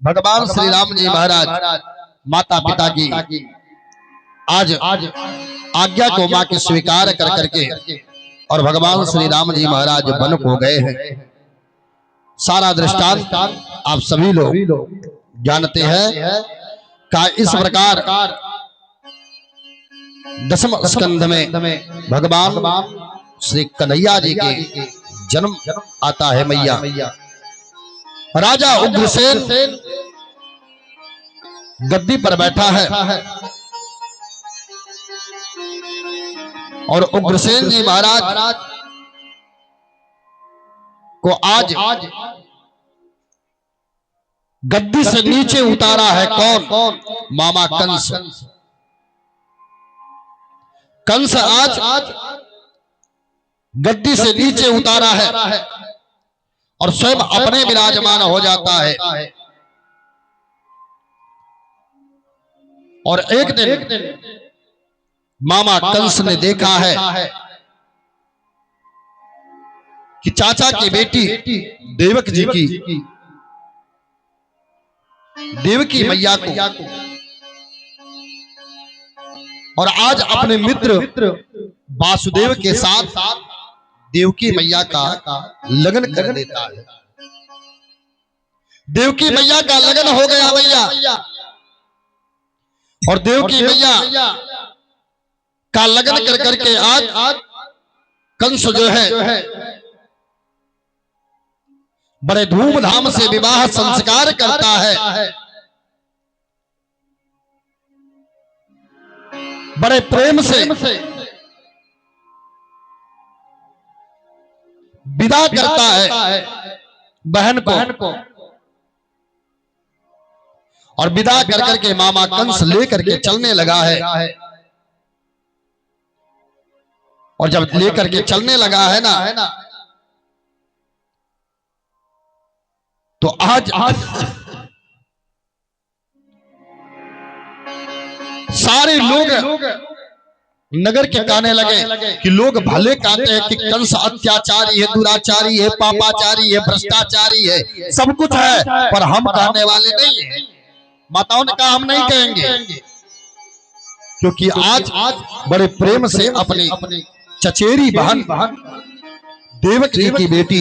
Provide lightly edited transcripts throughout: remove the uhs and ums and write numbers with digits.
भगवान श्री राम जी महाराज माता पिता की आज आज्ञा को मां की स्वीकार कर करके और भगवान श्री राम जी महाराज वन को गए हैं। सारा दृष्टांत आप सभी लोग जानते हैं का इस प्रकार दसम स्कंध में भगवान श्री कन्हैया जी के जन्म आता है। मैया राजा उग्रसेन गद्दी पर बैठा है और उग्रसेन जी महाराज को आज गद्दी से नीचे उतारा है। कौन? मामा कंस। कंस आज गद्दी से नीचे उतारा है और स्वयं अपने विराजमान हो जाता है। और एक दिन मामा कंस ने देखा है कि चाचा की बेटी देवक जी की देवकी मैया को और आज अपने मित्र वासुदेव के साथ देवकी मैया का लगन कर देता है। देवकी मैया का लगन हो गया मैया और देवकी मैया का लगन कर करके आज कंस जो है बड़े धूमधाम से विवाह संस्कार करता है। बड़े प्रेम से विदा करता है बहन को और विदा कर करके मामा कंस लेकर के चलने लगा है। और जब लेकर के चलने लगा है ना तो आज सारे लोग नगर के कहने लगे कि लोग भले कहते हैं कि कंस अत्याचारी है, दुराचारी है, पापाचारी है, भ्रष्टाचारी है, सब कुछ है, पर हम कहने वाले नहीं है। माताओं ने कहा हम नहीं कहेंगे, क्योंकि आज बड़े प्रेम से अपनी चचेरी बहन देवकी जी की बेटी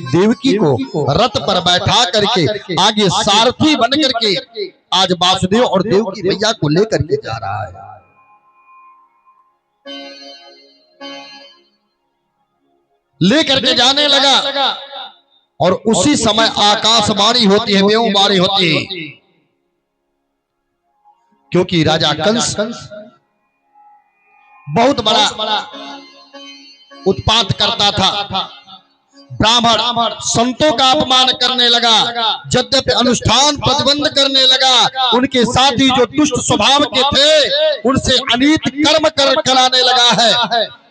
देवकी को रथ पर बैठा करके आगे सारथी बन करके आज वासुदेव और देवकी मैया को लेकर के जा रहा है। लेकर के जाने लगा और उसी समय आकाशवाणी होती है, वेणुवाणी होती है, क्योंकि राजा कंस बहुत बड़ा उत्पात करता था। ब्राह्मण संतों का अपमान करने लगा, यद्यपि अनुष्ठान प्रतिबंध करने लगा। उनके साथी जो दुष्ट स्वभाव के थे उनसे अनीत कर्म कराने लगा है,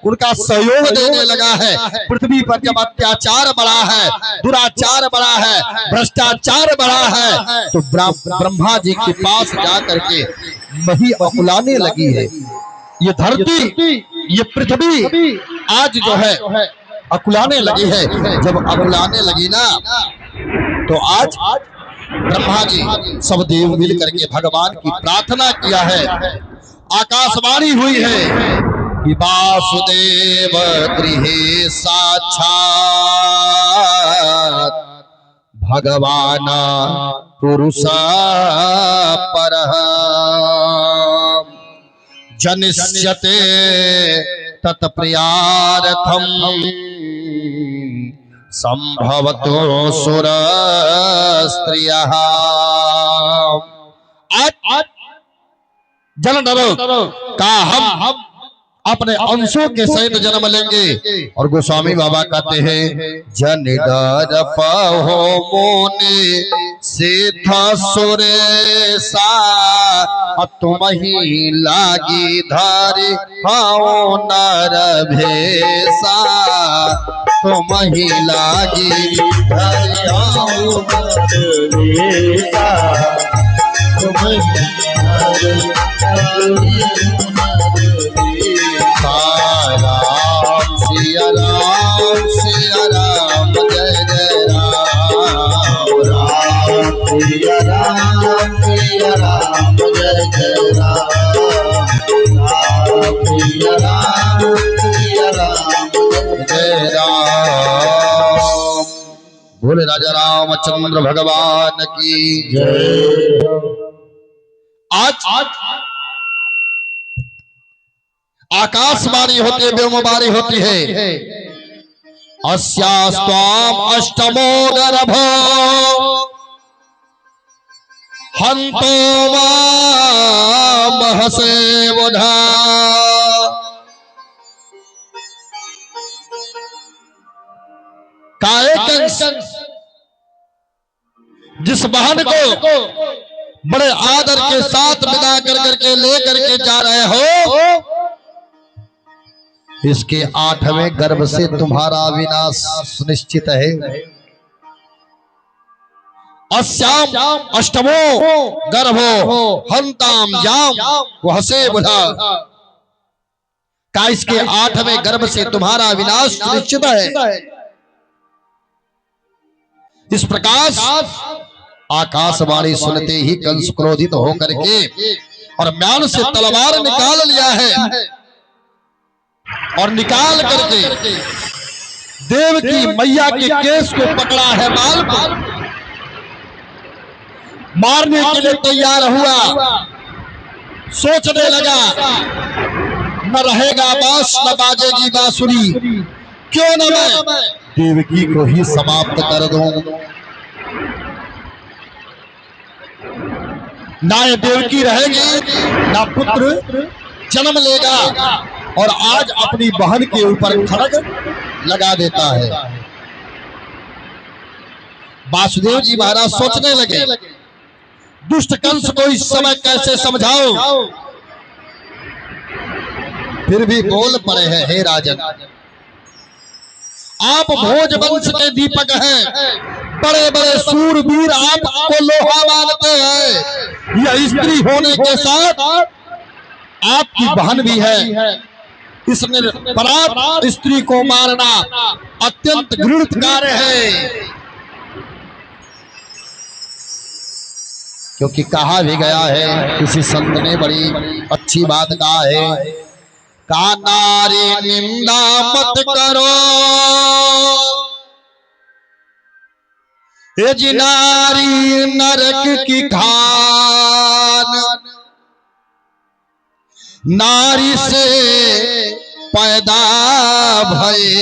उनका सहयोग देने लगा है। पृथ्वी पर जब अत्याचार बढ़ा है, दुराचार बढ़ा है, भ्रष्टाचार बढ़ा है, तो ब्रह्मा जी के पास जाकर के वही अकुलाने लगी है। ये धरती, ये पृथ्वी आज जो है अकुलाने लगी है। जब अकुलाने लगी ना तो आज ब्रह्मा जी सब देव मिल करके भगवान की प्रार्थना किया है। आकाशवाणी हुई है कि वासुदेव गृहे साक्षात भगवान पुरुषा परः जनिष्यते तत्प्रियार्थम संभवतो सुर स्त्रियः। आज जन डरो का हम अपने अंशों के सहित जन्म लेंगे। और गोस्वामी बाबा कहते हैं जन डर पहो मोने सिद्ध सुरेशा तुम ही लागी धारे हाओ नर भेसा, तुम ही लागी धारे हाओ नर भेसा, तुम ही राम सिया राम जय जय राम, राम प्रिय राम जय जय राम प्रिय राम जय जय राम। बोले राजा रामचंद्र भगवान की जय। आज आकाशवाणी होती है, व्योमवाणी होती है। अस्यास्त्वाम अष्टमो गर्भो हंतो महसे बुधा। कायकंस जिस बहन को बड़े आदर के साथ विदा कर करके लेकर के जा रहे हो, इसके 8वें गर्भ से तुम्हारा विनाश सुनिश्चित है। अस्याम अष्टमो गर्भो हंताम याम वहसे बुधा। का इसके 8वें गर्भ से तुम्हारा विनाश सुनिश्चित है। इस प्रकार आकाशवाणी सुनते ही कंस क्रोधित होकर के और म्यान से तलवार निकाल लिया है और निकाल करके देव की मैया के केस को पकड़ा है, बाल को मारने के लिए तैयार हुआ। सोचने लगा न रहेगा बांस न बाजेगी बांसुरी, क्यों न मैं देवकी को ही समाप्त कर दूं। ना ये देवकी रहेगी ना पुत्र जन्म लेगा, और आज अपनी बहन के ऊपर खड़ग लगा देता है। वासुदेव जी महाराज सोचने लगे दुष्ट कंस को इस समय कैसे समझाओ। फिर भी बोल पड़े हैं, हे राजन, आप भोज वंश के दीपक हैं, बड़े बड़े सूरवीर आपको लोहा मानते हैं। यह स्त्री होने के साथ आपकी बहन भी है, इसने परात स्त्री को मारना अत्यंत घृणित कार्य है। क्योंकि कहा भी गया है, किसी संत ने बड़ी अच्छी बात कहा है, का नारी निंदा मत करो, ये जी नारी नरक की खान। नारी से पैदा भये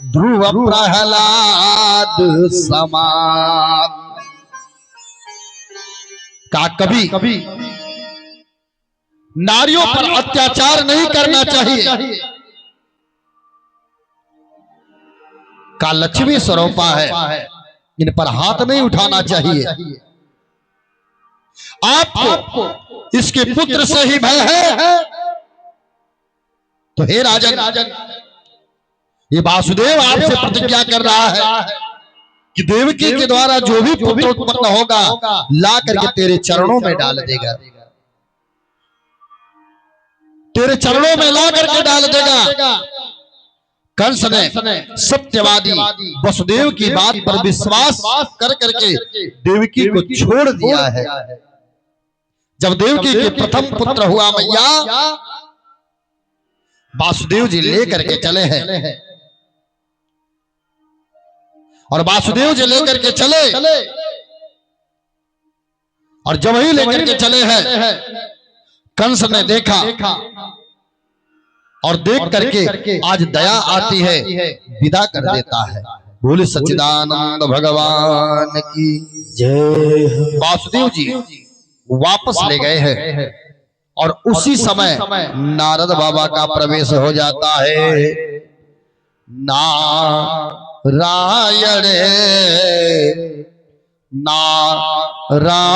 ध्रुव प्रहलाद समान। का कभी नारियों पर अत्याचार नहीं करना चाहिए। का लक्ष्मी स्वरूपा है, इन पर हाथ नहीं उठाना चाहिए। आपको इसके पुत्र से ही भय है। तो हे राजन, ये वासुदेव आपसे प्रतिज्ञा कर रहा है कि देवकी के द्वारा जो भी पुत्र उत्पन्न होगा ला करके तेरे चरणों में डाल देगा, तेरे चरणों में ला करके डाल देगा। कंस ने सत्यवादी वसुदेव की बात पर विश्वास कर करके देवकी को छोड़ दिया है। जब देवकी के प्रथम पुत्र हुआ मैया, वासुदेव जी लेकर के चले हैं, और वासुदेव जी लेकर के चले, और जब ही लेकर के चले हैं, कंस ने देखा और देख करके आज दया आती है, विदा कर देता है। बोले सच्चिदानंद भगवान की जय। वासुदेव जी वापस ले गए हैं, और उसी समय नारद बाबा का प्रवेश हो जाता है। नारायण नारायण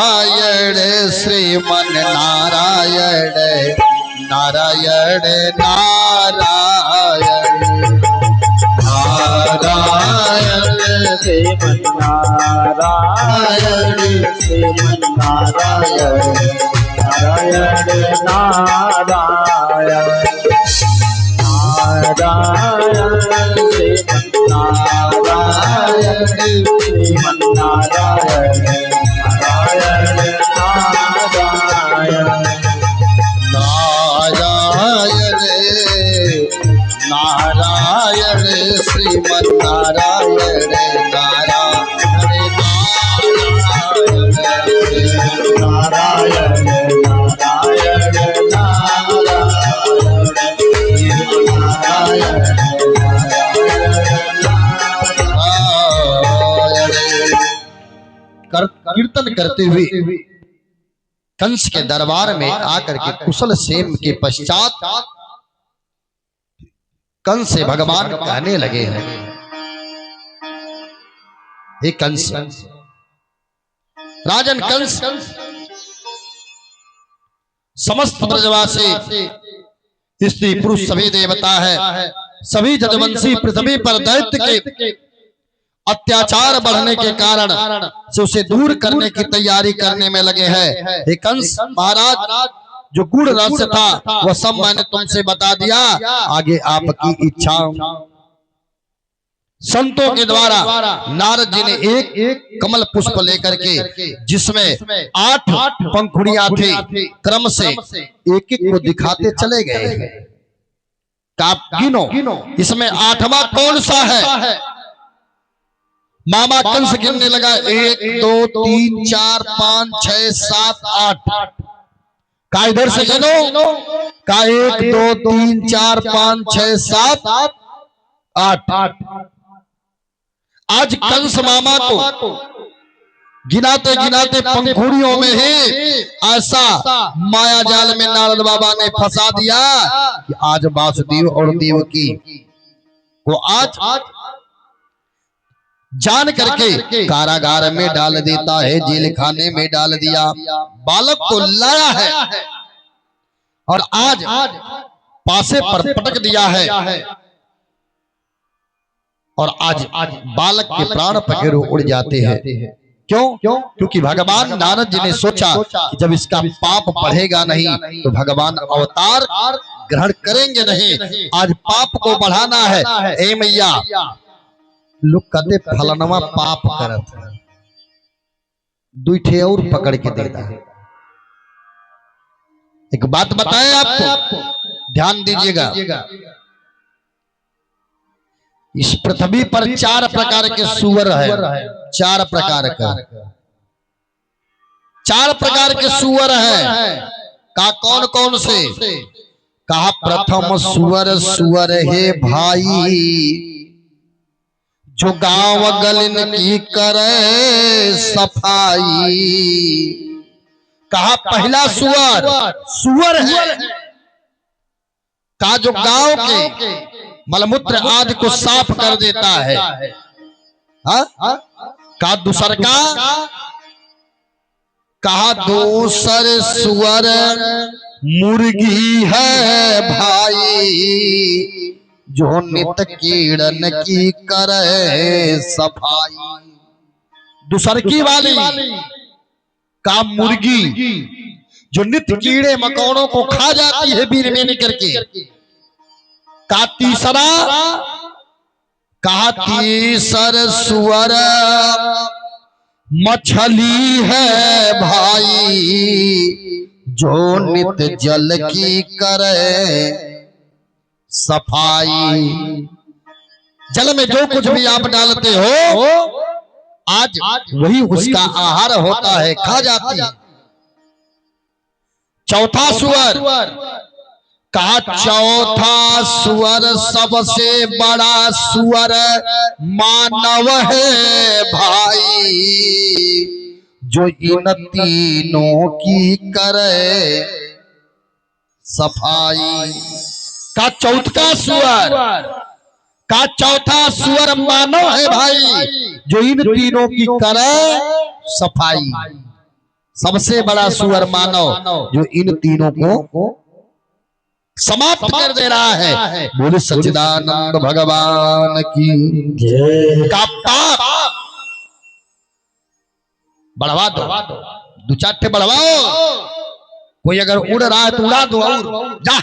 श्रीमन नारायण नारायण नारायण नारायण श्रीमन नारायण श्रीमन नारायण नारायण नारायण नारायण श्रीमन नारायण श्रीमन्नारायण नारायण नारायण नारायण नारायण श्रीमन्नारायण नारायण नारायण नारायण कीर्तन करते हुए कंस के दरबार में आकर के कुशल सेम के पश्चात कंस से भगवान कहने लगे हैं, हे कंस, राजन कंस समस्त ब्रजवासी स्त्री पुरुष सभी देवता है, सभी जदवंशी पृथ्वी पर दैत्य के अत्याचार बढ़ने के कारण से उसे दूर करने की तैयारी करने में लगे हैं। हे कंस महाराज, जो गूढ़ रहस्य था वह सब मैंने तुमसे बता दिया, आगे आपकी इच्छा। संतों के द्वारा नारद जी ने एक कमल पुष्प लेकर के जिसमें 8 पंखुड़ियां थी क्रम से एक एक को दिखाते चले गए। आप गिनो इसमें 8वां कौन सा है? मामा कंस गिनने लगा, 1 2 3 4 5 6 7 8। का इधर से गिनो, का 1 2 3 4 5 6 7 8। आज कंस मामा को गिनाते गिनाते पंखुड़ियों में ही ऐसा माया जाल में नारद बाबा ने फंसा दिया कि आज वासुदेव और देवकी को आज जान करके कारागार में डाल देता है, जेल खाने में डाल दिया। बालक को लाया है और आज पासे पर पटक दिया है और आज बालक के प्राण पखेरु उड़ जाते हैं। क्यों? क्योंकि भगवान नारद जी ने सोचा कि जब इसका पाप बढ़ेगा नहीं तो भगवान अवतार ग्रहण करेंगे नहीं। आज पाप को बढ़ाना है। ए मैया, लोग कहते फलनवा पाप करत है, 2 ठे और पकड़ के देता है। एक बात बताएं आपको, ध्यान दीजिएगा। इस पृथ्वी पर 4 प्रकार के सुअर है, 4 प्रकार का 4 प्रकार के सुअर है। का कौन कौन से? कहा प्रथम सुअर सुअर है भाई, जो गांव गलिन की करे सफाई। कहा पहला सुअर सुअर है, का जो गांव के मलमूत्र आदि को साफ कर देता है। का दूसर का? कहा दूसर सुअर मुर्गी है भाई, जो नित कीड़न की करे सफाई। दूसर की वाली का मुर्गी जो नित्य कीड़े मकोड़ों को खा जाती है बीन में करके। का तीसरा? कहा तीसर सुअर मछली है भाई, जो नित जल की करे सफाई। जल में जो कुछ भी आप डालते हो आज वही उसका आहार होता है, खा जाती है। चौथा सुअर? कहा चौथा सुअर सबसे बड़ा सुअर मानव है भाई, जो इन तीनों की करे सफाई। का चौथा सुअर? का चौथा सुअर मानव है भाई, जो इन तीनों की करे सफाई। सबसे बड़ा सुअर मानव जो इन तीनों को समाप्त कर दे रहा है। बोले सच्चिदानंद भगवान की जय। का पाप बढ़वा दो, 2-4 ठे बढ़वाओ। कोई अगर उड़ रहा है तो उड़ा दो और जा।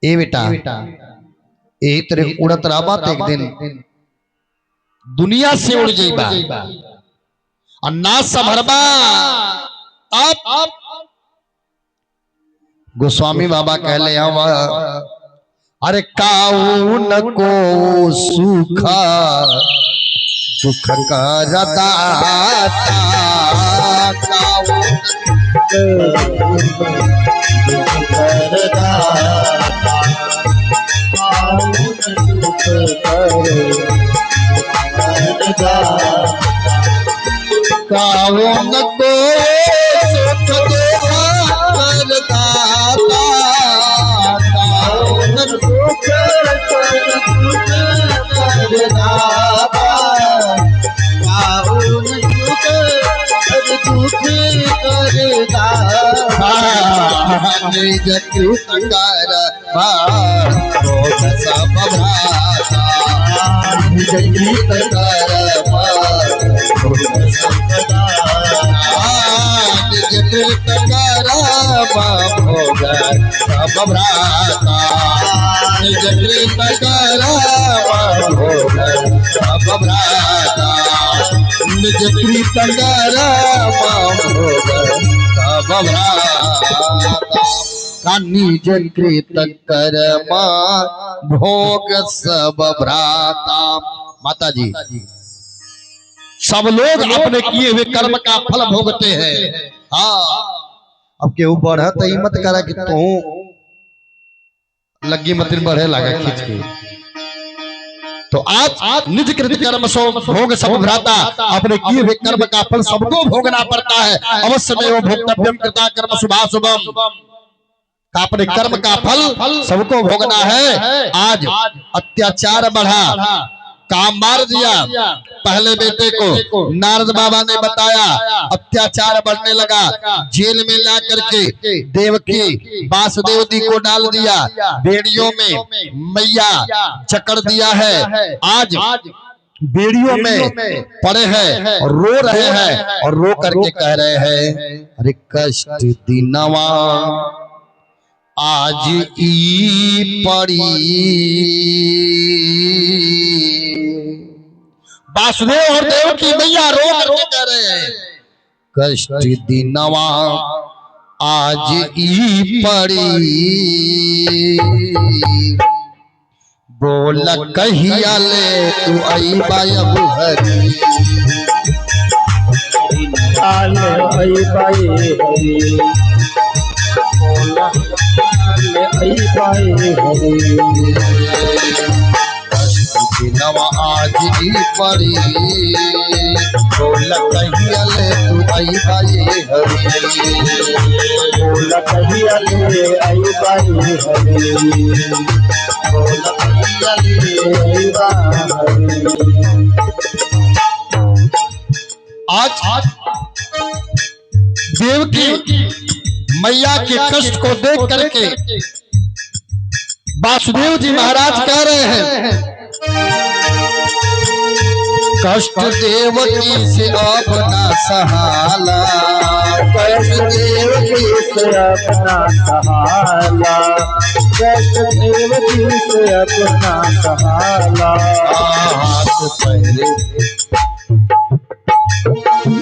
ए बेटा, एक तरह उड़त रहा एक दिन दुनिया से उड़ जाइबा और ना संभरबा। अब गोस्वामी बाबा कहले हवा अरे काऊ न को सुखा दुख करता काऊ कावन को सुख करता कावन सुख निज कृत कर भोग सब भ्राता निज कृत कर निज कृत कर भोग सब भ्राता निज कृत कर भोग सब भ्राता निज कृत कर भोग सब भ्राता निज कृत कर्म भोग सब भ्राता। माता जी सब लोग अपने किए हुए कर्म का फल भोगते हैं। हाँ अब केहू बढ़त ही मत करा कि तू लगी मत बढ़े लगा खींच के। तो आज निज कृत कर्म सो भोग सब भ्राता अपने किए हुए कर्म का फल सबको भोगना पड़ता है। अवश्य में वो भोक्तव्यम कृता कर्म शुभाशुभम अपने कर्म का फल सबको भोगना है। आज अत्याचार बढ़ा काम मार दिया पहले बेटे को नारद बाबा ने बताया अत्याचार बढ़ने लगा जेल में ला करके देवकी वासुदेव जी को डाल दिया बेड़ियों में मैया जकड़ दिया है। आज बेड़ियों में पड़े हैं और रो रहे हैं और रो करके कह रहे हैं अरे कष्ट दिनवा आज ई पड़ी। वासुदेव और देव की मैया रो करके कह रहे हैं कष्ट दिनवा आज ई पड़ी बोल कहिया ले तू आई बायब हरी आले आई बाई हरी आई बाई हरी नवा आज ही पड़ी बोल कहिया ले तू आई बाई हरी बोल कहिया ले आई बाई हरी बोल कहिया ले आई बाई आज देवकी मैया के कष्ट को देख करके वासुदेव जी महाराज कह रहे हैं कष्ट देवकी से अपना सहाला कष्ट देवकी से अपना सहाला कष्ट देवकी से अपना सहाला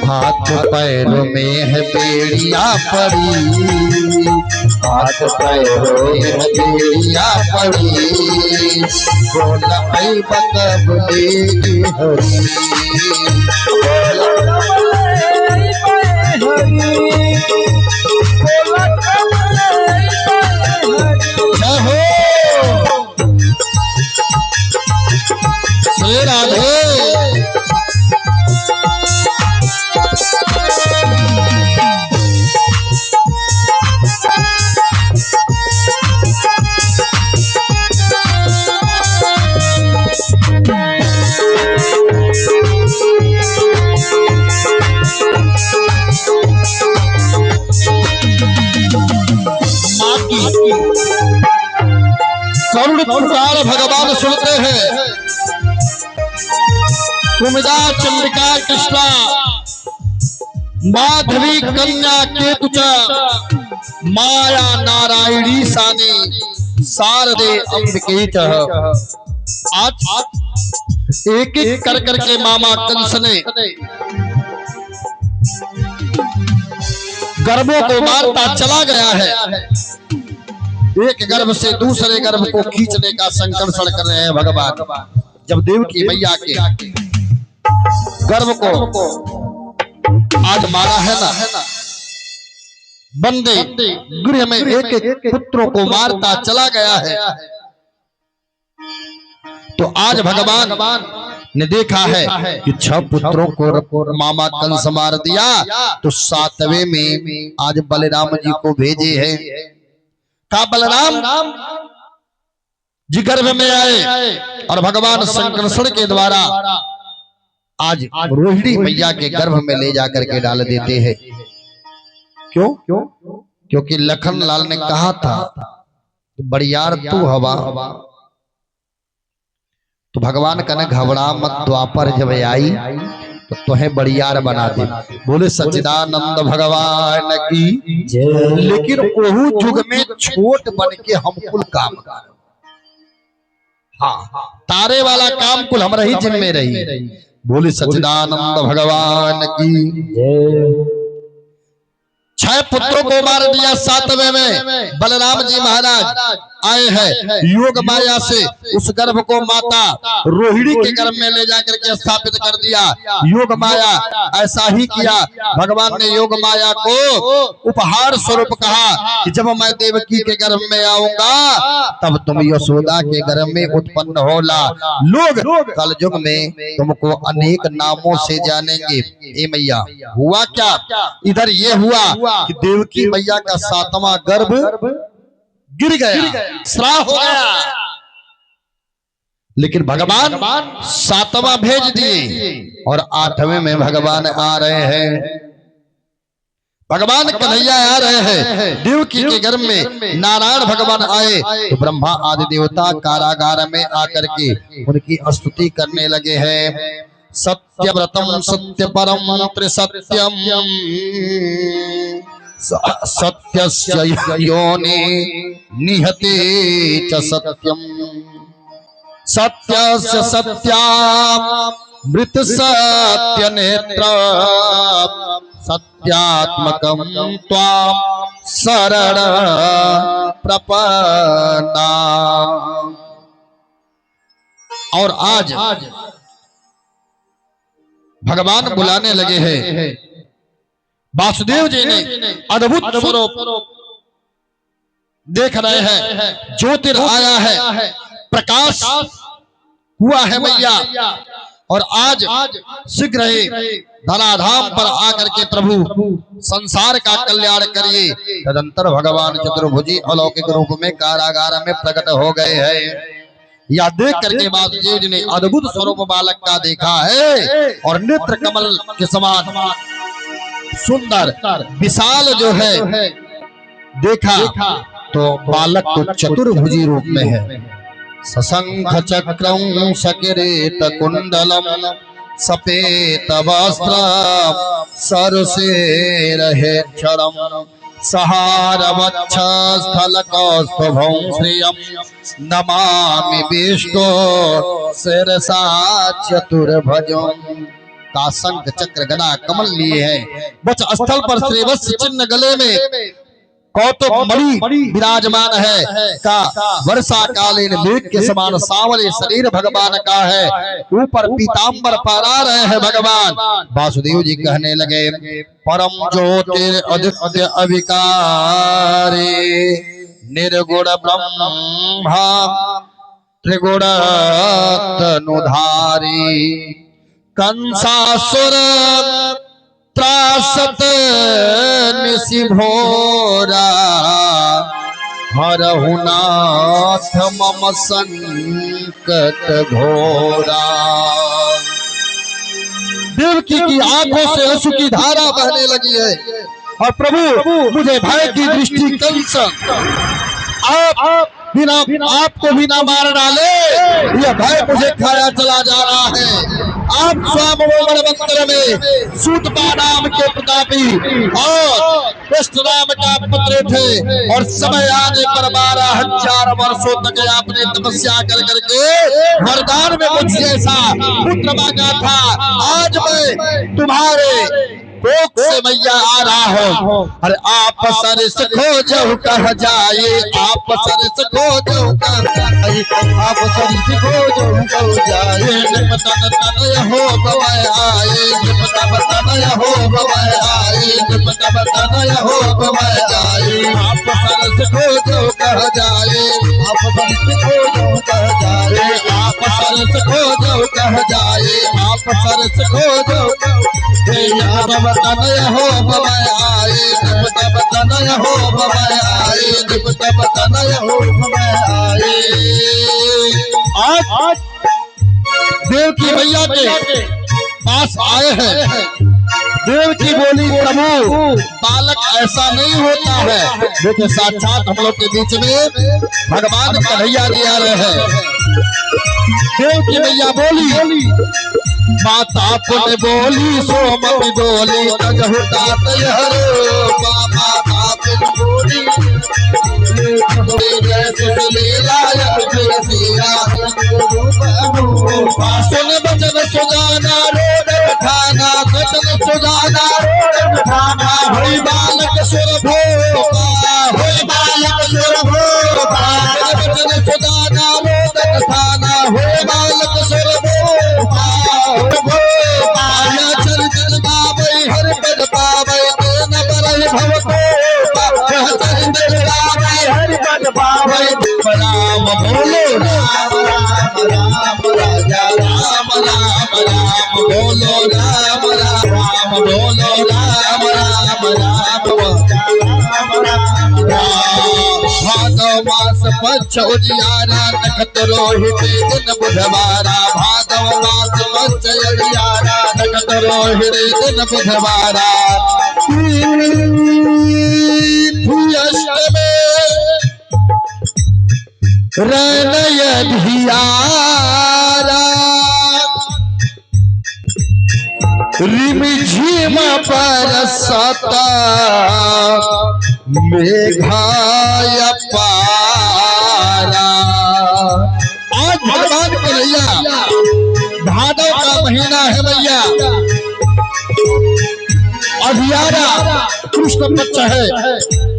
हाथ पैरों में है बेड़िया पड़ी हाथ पैरों में है बेड़िया पड़ी बोल आई बकब लेगी हरी बोल श्री राधे करुण पुकार भगवान सुनते हैं कुमुदा चंद्रिका कृष्णा माधवी कन्या केतुचा माया नारायणी सानी शारदे अंबिकेचः। आज एक एक कर करके मामा कंस ने गर्भों को मारता चला गया है। एक गर्भ से दूसरे गर्भ को खींचने का संकर्षण कर रहे हैं भगवान। जब देवकी मैया के गर्भ को आज मारा है ना, बंदे गृह में एक एक पुत्रों को मारता चला गया है। तो आज भगवान ने देखा है कि 6 पुत्रों को मामा कंस मार दिया, तो 7वें में आज बलराम जी को भेजे हैं। का बलराम जी गर्भ में आए और भगवान संकर्षण के द्वारा आज रोहिणी मैया के गर्भ में ले जाकर के डाल देते हैं। क्यों? क्योंकि लखन लाल ने कहा था बड़ियार तू हवा, तो भगवान कहने घबरा मत, द्वापर जब आई तो तुम्हें बड़ियार बना दे। बोले सच्चिदानंद भगवान की जय। लेकिन ओहू युग में छोट बन के हम कुल काम कर, हाँ तारे वाला काम कुल हमरा ही जिम्मे रही। बोले सच्चिदानंद भगवान की जय। 6 पुत्रों को मार दिया। 7वें में बलराम जी महाराज आए हैं, योग माया से उस गर्भ को माता रोहिणी के गर्भ में ले जाकर के स्थापित कर दिया। योग माया ऐसा ही किया। भगवान ने योग माया को उपहार स्वरूप कहा कि जब मैं देवकी के गर्भ में आऊंगा तब तुम यशोदा के गर्भ में उत्पन्न होला। लोग कल युग में तुमको अनेक नामों से जानेंगे। ए मैया हुआ क्या? इधर ये हुआ कि देवकी मैया का 7वां गर्भ गिर गया, श्राप हो गया। लेकिन भगवान 7वां भेज दिए और 8वें में भगवान आ रहे हैं। भगवान कन्हैया आ रहे हैं। देवकी के गर्भ में नारायण भगवान आए तो ब्रह्मा आदि देवता कारागार में आकर के उनकी स्तुति करने लगे हैं। सत्यव्रतम सत्य परम त्रिसत्यम सत्यस्य योनि निहते च सत्यम सत्यस्य सत्यामृत सत्य नेत्र सत्यात्मकं त्वां शरण प्रपन्ना। और आज भगवान बुलाने लगे हैं। वासुदेव जी ने अद्भुत स्वरूप देख रहे हैं। ज्योतिर आया है, प्रकाश हुआ है मैया। और आज शीघ्र ही धराधाम पर आकर के प्रभु संसार का कल्याण करिए। तदंतर भगवान चतुर्भुजी अलौकिक रूप में कारागार में प्रकट हो गए हैं। या देख करके वासुदेव जी ने अद्भुत स्वरूप बालक का देखा है और नेत्र कमल के समान सुंदर विशाल जो है देखा तो बालक तो चतुर्भुजी रूप में है। सशंख चक्रं सकिरीट कुंडलम सपेत वस्त्र सरसेरहेक्षरम सहार वक्ष स्थल कौस्तुभं श्रियं नमामि विष्णु शिरसा चतुर्भुजं। का शंख चक्र गदा कमल लिए है। वक्ष स्थल पर श्रीवत्स चिन्ह गले में कौतुक मणि विराजमान है। का वर्षा कालीन मेघ के समान सांवले शरीर भगवान का है। ऊपर पीतांबर फहरा रहे हैं भगवान। वासुदेव जी कहने लगे परम ज्योतिर अद्वितीय अविकारी निर्गुण ब्रह्मा त्रिगुण तनुधारी कंसासुर त्रासत निशिभोरा हरहु नाथ मम संकट घोरा। देवकी की आंखों से आंसू की धारा बहने लगी है। और प्रभु मुझे भय की दृष्टि कंस आप बिना आपको बिना मार डाले, यह भय मुझे खाया चला जा रहा है। आप स्वयं मंत्र में सूतपा नाम के प्रतापी और कृष्ण नाम का पुत्र थे और समय आने पर 12,000 वर्षों तक आपने तपस्या कर करके वरदान में मुझ जैसा पुत्र मांगा था। आज मैं तुम्हारे कोख से मैया आ रहा हूँ। अरे आप सरस खोजो कह जाए, आप सरस खोजो कह जाए, आप सरस खोजो कह जाए। निपतन तनय हो गवाय आए, निपतन तनय हो गवाय आए, निपतन तनय हो गवाय आए। आप सरस खोजो कह जाए, आप सरस खोजो कह जाए, आप सरस खोजो कह जाए, आप सरस खोजो तनय हो भवय आए, निपतन तनय हो भवय आए, निपतन तनय हो भवय आए। आज देव की मैया के पास आए हैं। देव की बोली प्रभु बालक ऐसा नहीं होता है। देखिए साक्षात हम लोग के बीच में भगवान कन्हैया जी आ रहे हैं। देव की मैया बोली, माता पुण्य बोली सोमति बोली तजहुता तयहरो बाबा बाप बोली सुन बचन सुजाना रोड उठाना, बचन सुजाना रोड उठाना। होई बालक सुर भोपा, होई बालक सुर भोपा, बचन सुजाना रोड उठाना। होई बालक सुर भोपा, पाया चरित्र गावै हर पद पावै, तेन बरहि भव कोपा। चरित्र गावै हर पद पावै, राम बोलो राम राम राम राजा राम राम राम बोलो राम राम राम बोलो राम राम राम राम राम। भादव मास पक्ष उजियारा, नखत रोहित दिन बुधवारा। भादव मास पक्ष उजियारा, नखत रोहित दिन बुधवारा। अष्टमे रणय धियारा, रिमझिम बरसता मेघाय पारा। आज भगवान कन्हैया भादव का महीना है मैया, अधियारा कृष्ण पक्ष है,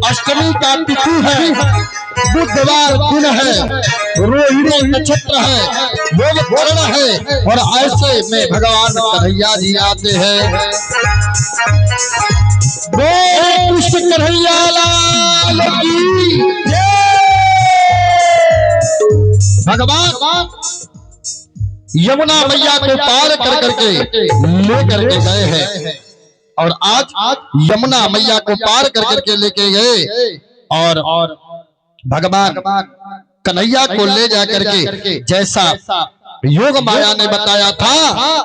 अष्टमी का तिथि है, बुधवार दिन है, रोहिणी नक्षत्र है, योग वर्ण है। और ऐसे में भगवान कन्हैया जी आते हैं। कृष्ण कन्हैया लाल की जय। भगवान यमुना मैया को पार कर करके लेकर के गए हैं और आज यमुना मैया को पार कर करके लेके गए और भगवान कन्हैया को ले जा करके जैसा योग माया ने बताया था,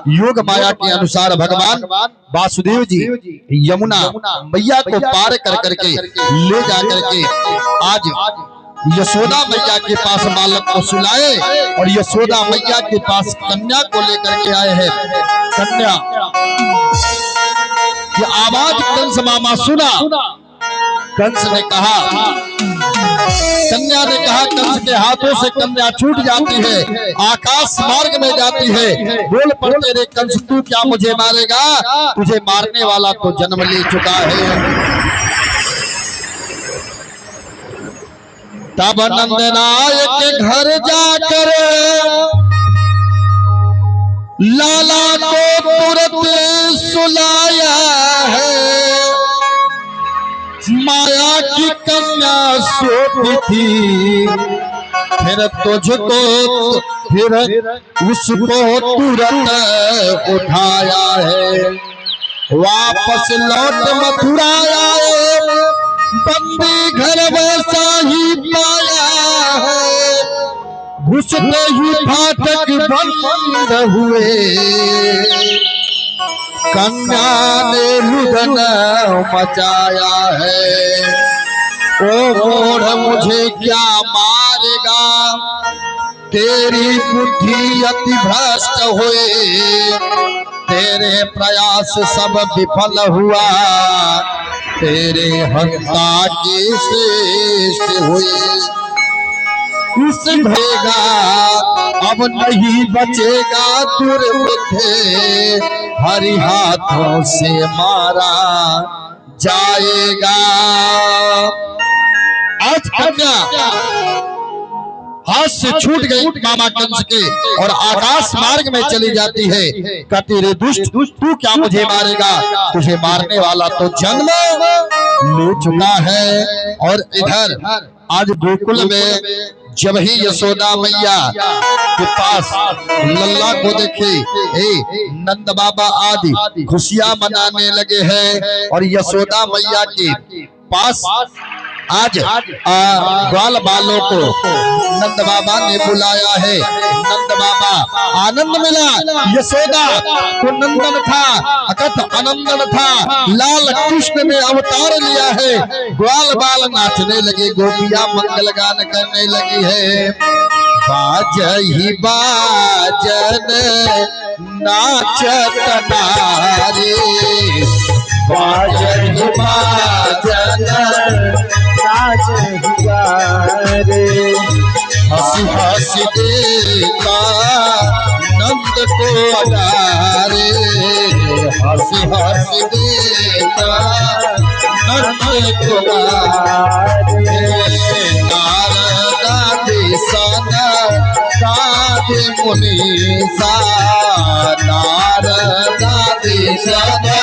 योग माया के अनुसार भगवान वासुदेव जी यमुना मैया को पार कर करके ले जा करके आज यशोदा मैया के पास बालक को सुलाए और यशोदा मैया के पास कन्या को लेकर के आए हैं। कन्या की आवाज कंस मामा सुना। कंस ने कहा, कन्या ने कहा, कंस के हाथों से कन्या छूट जाती है, आकाश मार्ग में जाती है। बोल पड़ते रे कंस, तू क्या मुझे मारेगा? तुझे मारने वाला तो जन्म ले चुका है। तब नंदनाय के घर जाकर लाला को तुरंत सुलाया है। माया की कन्या सोती थी, फिर तुझको फिर उसको तुरंत उठाया है। वापस लौट मथुरा आए, बंदी घर वैसा ही पाया है। घुसते ही फाटक बंद हुए, कन्या ने रुदन मचाया है। ओ मोड़ मुझे क्या मारेगा, तेरी बुद्धि अति भ्रष्ट हुए, तेरे प्रयास सब विफल हुआ, तेरे हत्या के श्रेष्ठ हुए। इस भेगा अब नहीं बचेगा दुर्बुद्धे, हरि हाथों से मारा जाएगा। आज कन्या हाथ से छूट गई मामा कंस के और आकाश मार्ग में चली जाती है। कहती रे दुष्ट, तू क्या मुझे मारेगा? तुझे मारने वाला तो जन्म ले चुका है। और इधर आज गोकुल में जब ही यशोदा मैया के पास लल्ला को देखे, नंद बाबा आदि खुशियां मनाने लगे हैं। और यशोदा मैया के पास आज ग्वाल बालों को नंद बाबा ने बुलाया है। नंद बाबा आनंद मिला, यशोदा को नंदन था, अकथ आनंदन था, लाल कृष्ण ने अवतार लिया है। ग्वाल बाल नाचने लगे, गोपियां मंगल गान करने लगी है। बाजही बाजन नाचत नारे, बाजही बाजन रे, हंसी हंसी देखा नंद को अडारे, हंसी हंसी देखा नंद को अडारे। नारदा दिसना साधे मुनीसा, नारदा दिसना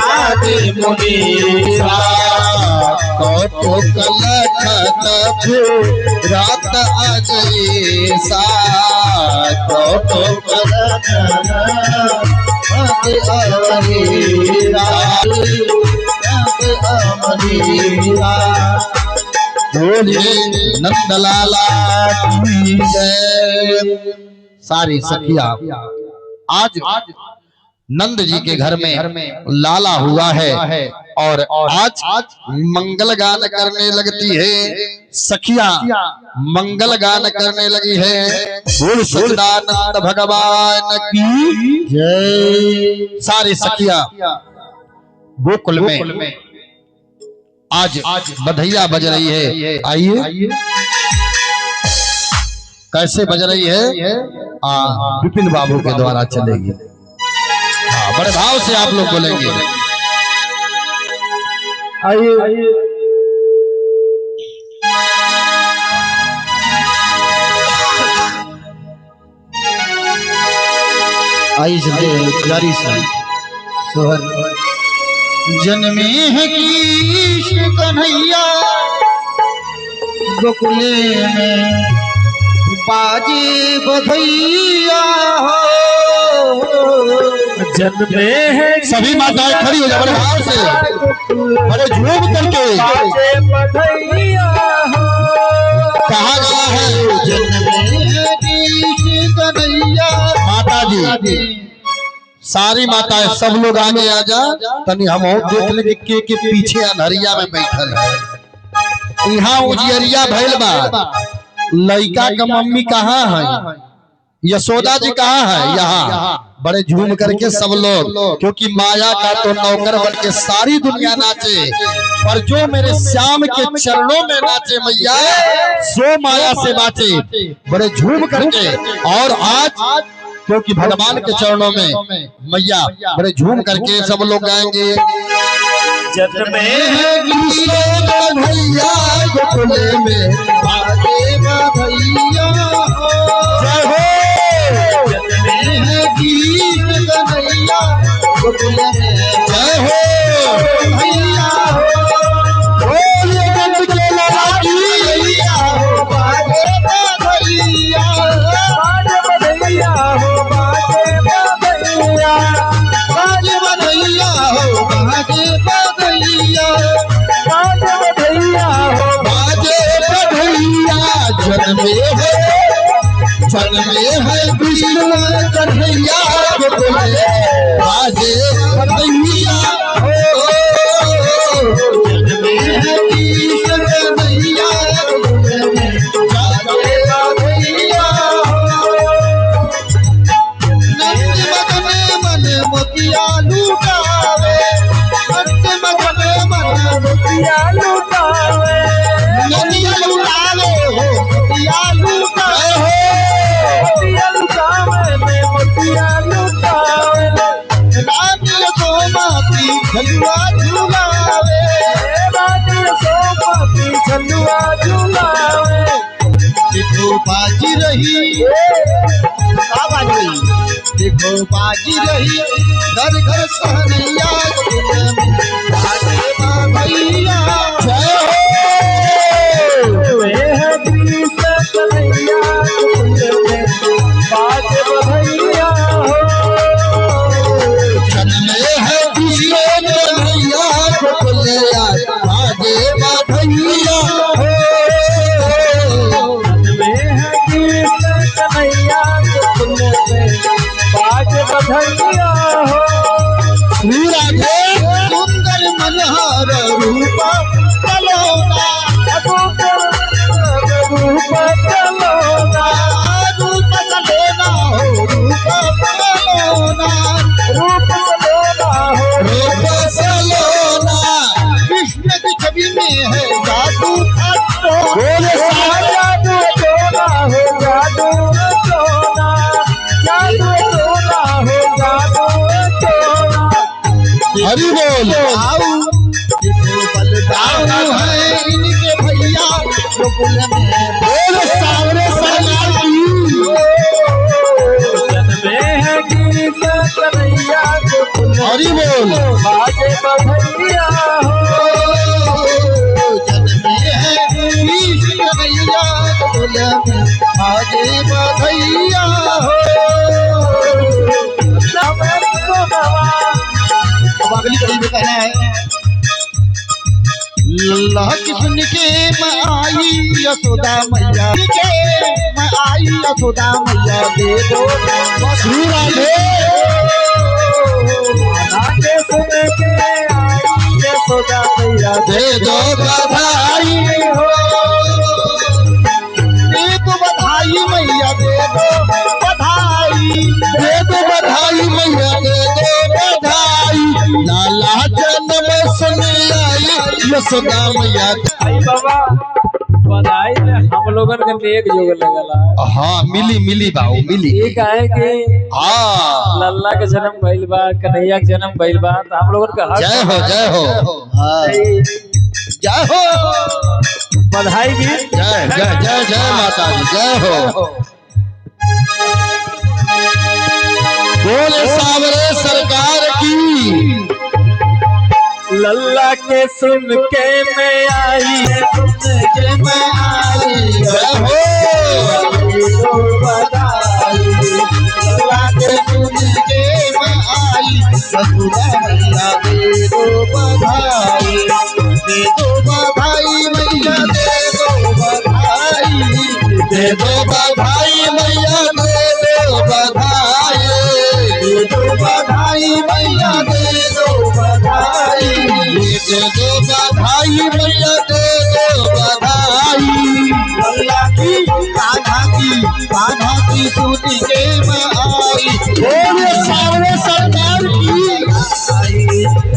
आदि मुनीसा, कौतुक लखत रात अजैसा, कौतुक लखत अमरीरा। बोलिए नंदलाला की जय। सारी सखिया आज नंद जी के घर में लाला हुआ है और आज मंगल गान करने लगती है। सखिया मंगल गान करने लगी है। बोल सच्चिदानंद भगवान की जय। सारी सखिया गोकुल में आज बधैया बज रही है। आइए कैसे बज रही है? विपिन बाबू के द्वारा चलेगी। बड़े भाव से आप लोग बोलेंगे। आइए आइए चलते जारी से। सोहर जन्मे है कृष्ण कन्हैया, गोकुले में बाजे बधैया हो। जन्मे है सभी माताएं खड़ी हो जाए बड़े भाव से, बड़े झूम करके। कहा गया है जन्मे है कृष्ण कन्हैया। माता जी सारी माताएं सब लोग आगे आ जा, तनी हम और देख ले के पीछे अनहरिया में बैठल है। यहाँ उजियरिया भइल बा, लड़का का मम्मी कहाँ है? यशोदा जी कहाँ है? यहाँ बड़े झूम करके सब लोग, क्योंकि माया का तो नौकर बन के सारी दुनिया नाचे, पर जो मेरे श्याम के चरणों में नाचे मैया, सो माया से बाचे। बड़े झूम करके और आज क्योंकि भगवान के चरणों में मैया, बड़े झूम करके सब लोग गाएंगे। जन्मे है कृष्ण कन्हैया, गोकुले में बाजे बधैया हो। जय हो। जन्मे है कृष्ण कन्हैया, गोकुले में जय हो भैया हो। बोलिए नंद के लाला की भैया हो। बाजे बधैया, बाजे बधैया हो, बाजे बधैया, बाजे बधैया हो, बाजे बधैया, बाजे बधैया हो, बाजे बधैया। जन्मे है कृष्ण कन्हैया, गोकुले बाजे बधैया हो। जन्मे है कृष्ण कन्हैया, गोकुले बाजे बधैया झलुआ झुलावे, रानी यशोमती झलुआ झुलावे। देखो बाजी रही, देखो बाजी रही घर घर सहनैया बाजे भैया। जय हो वे है कृष्ण कन्हैया कुंज में बाजे बधैया हो। जन्म है कृष्ण कन्हैया गोकुलिया बाजे बधैया हो। कन्हैया कुंज में बाजे बधैया हो। राधे सुंदर मनोहर रूप कलौना, रूप चलोना, रूप कलोना हो रूप कलोना, रूप चलोना हो रूप सलोना। कृष्ण की छवि में है जादू का टोना। जादू टोना हो जादू टोना, जादू टोना हो जादू टोना। हरि बोल। आओ देखो बलदाऊ है इनके भैया गोकुल में बोल सावरे सरकार की। जन्मे है कृष्ण कन्हैया गोकुल में हरि बोल। बाजे बधैया हो। जन्मे है कृष्ण कन्हैया गोकुल में बाजे बधैया हो। अब अगली कड़ी में कहना है लल्ला किस्म के मैं आई यशोदा मैया के मैं आई यशोदा मैया दे दो श्री राधे। के सुन के आई यशोदा मैया दे दो बधाई हो, दे दो बधाई मैया दे दो बधाई, दे दो बधाई मैया दे दो बधाई। लाला जन्म सुन आई यशोदा मैया। आई बाबा बधाई हम लोगन के नेक जोग लगला। हाँ मिली मिली बाबू मिली। ये काहे कि हाँ लल्ला के जन्म भइल बा, कन्हैया के जन्म भइल बा, तो हम लोगन का हक जय हो जय हो। हाँ जय हो बधाई भी। जय जय जय जय माता दी जय हो। बोले सावरे सरकार की। लल्ला के सुन के मैं आई, सुन के मैं आई जय हो बधाई। लल्ला के सुन के मैं आई यशोदा मैया दे दो बधाई, दे दो बधाई मैया दे दो बधाई, दे दो बधाई मैया दे दो बधाई, दे दो बधाई मैया दे दो बधाई, दे दो बधाई मैया दे दो बधाई। लल्ला की कान्हा की सुन के मैं आई। बोले सावरे सरकार की।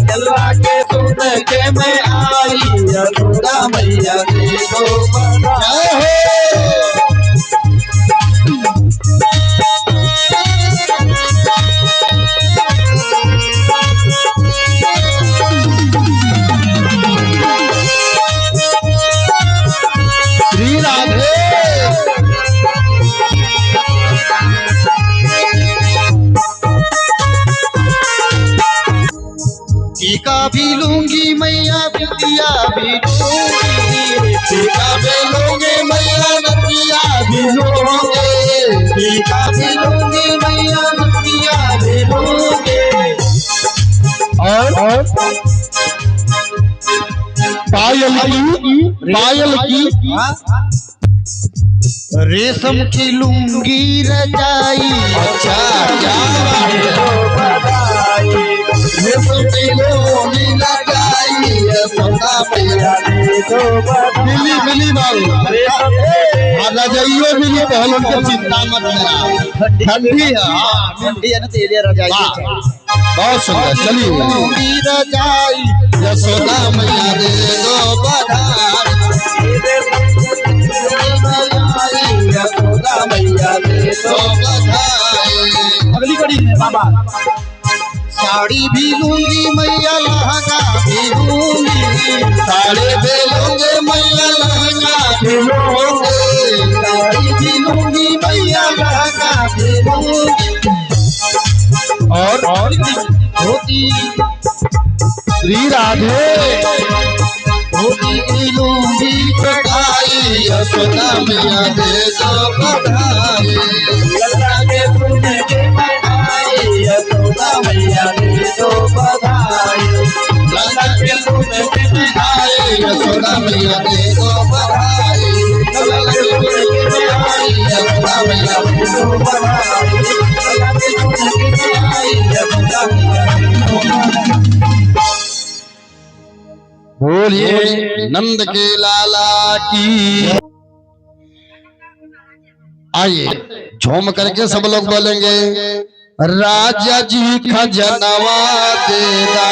लल्ला के सुन के मैं आई यशोदा मैया दे दो बधाई हो। श्री राधे टीका भी लूंगी मैया बिटिया भी लूंगी, टीका भी लूंगी मैया नदिया भी लूंगी, टीका भी लूंगी मैया नदिया भी लूंगी। और पायल की रेशम की लूंगी रजाई। अच्छा रेशम की लूंगी रजाई यशोदा मैया दे दो बधाई। मिली बाबू रजाइयो मिली बहनों की चिंता मत करा। ठंडी है ठंडी है ना तो ये रजाई बहुत सुंदर। चलिए लूंगी रजाई यशोदा मैया दे दो बधाई, यशोदा मैया दे दो बधाई। अगली कड़ी है बाबा। साड़ी भी लूंगी मैया कड़े भी लूंगे मैया लहंगा भी लूंगे, साड़ी भी लूंगी मैया लहंगा भी लूंगी। और धोती श्री राधे धोती की लूंगी कढ़ाई, यशोदा मैया दे दो बधाई। लल्ला के फूले के बधाई, यशोदा मैया दे दो बधाई। लल्ला के फूले के बधाई, यशोदा मैया दे दो बधाई। लल्ला के फूले के बधाई, यशोदा मैया दे दो बधाई। लल्ला के फूले के बधाई, यशोदा मैया दे दो बधाई। बोलिए नंद के लाला की। आइए झूम करके सब लोग बोलेंगे, राजा जी खजनवा देदा,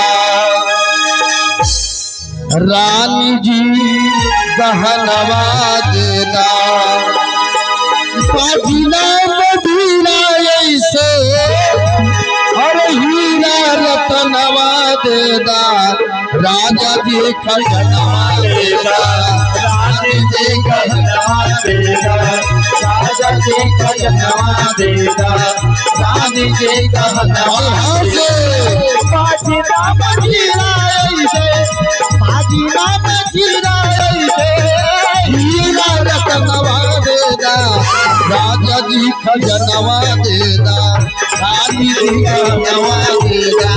रानी जी गहनवा देदा, पाठीना मदीना ऐसे और हीरा रतनवा देदा, राजा जी खजनवा देदा, रानी जी गहनवा देदा, राजा जी खजनवा देदा, रानी जी गहनवा देदा। पाठीना मदीना ऐसे, पाठीना मदीना ऐसे, हीरा रतनवा देदा, राजा जी खजनवा देदा, रानी जी गहनवा देदा,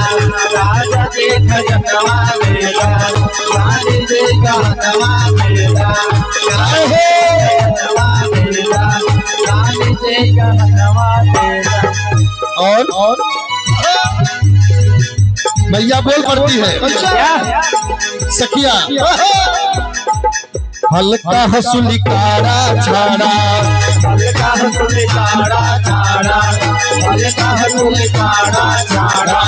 राजा जी खजनवा देदा, रानी जी गहनवा देदा, रानी जी गहनवा देदा। और मैया बोल पड़ती है सखिया, हल्का हंसुली काड़ा छाड़ा, हल्का हंसुली काड़ा छाड़ा, हल्का हंसुली काड़ा छाड़ा।